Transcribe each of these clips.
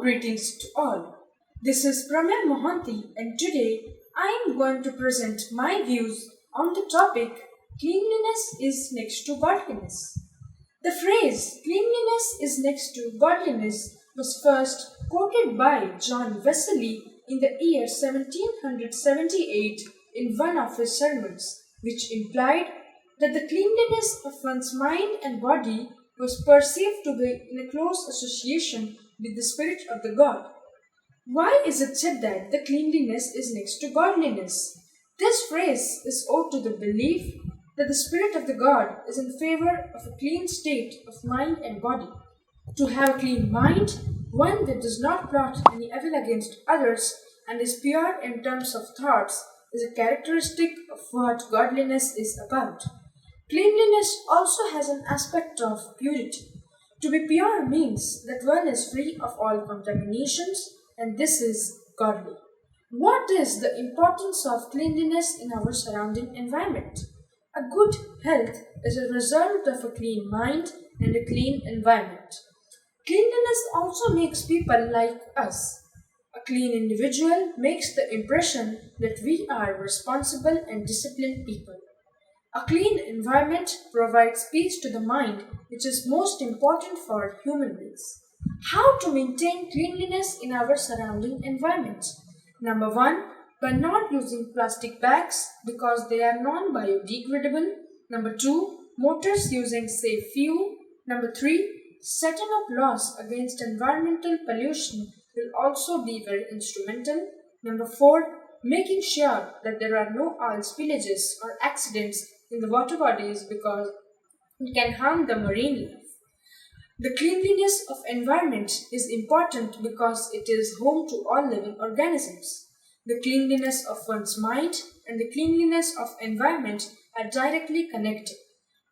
Greetings to all. This is Prameya Mohanty, and today I am going to present my views on the topic Cleanliness is next to godliness. The phrase cleanliness is next to godliness was first quoted by John Wesley in the year 1778 in one of his sermons, which implied that the cleanliness of one's mind and body was perceived to be in a close association with the Spirit of the God. Why is it said that the cleanliness is next to godliness? This phrase is owed to the belief that the Spirit of the God is in favor of a clean state of mind and body. To have a clean mind, one that does not plot any evil against others and is pure in terms of thoughts, is a characteristic of what godliness is about. Cleanliness also has an aspect of purity. To be pure means that one is free of all contaminations, and this is godly. What is the importance of cleanliness in our surrounding environment? A good health is a result of a clean mind and a clean environment. Cleanliness also makes people like us. A clean individual makes the impression that we are responsible and disciplined people. A clean environment provides peace to the mind, which is most important for human beings. How to maintain cleanliness in our surrounding environment? Number 1, by not using plastic bags because they are non-biodegradable. Number 2, motors using safe fuel. Number 3, setting up laws against environmental pollution will also be very instrumental. Number 4, making sure that there are no oil spillages or accidents in the water bodies because it can harm the marine life. The cleanliness of environment is important because it is home to all living organisms. The cleanliness of one's mind and the cleanliness of environment are directly connected.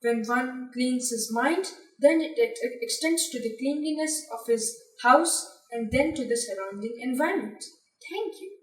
When one cleans his mind, then it extends to the cleanliness of his house and then to the surrounding environment. Thank you.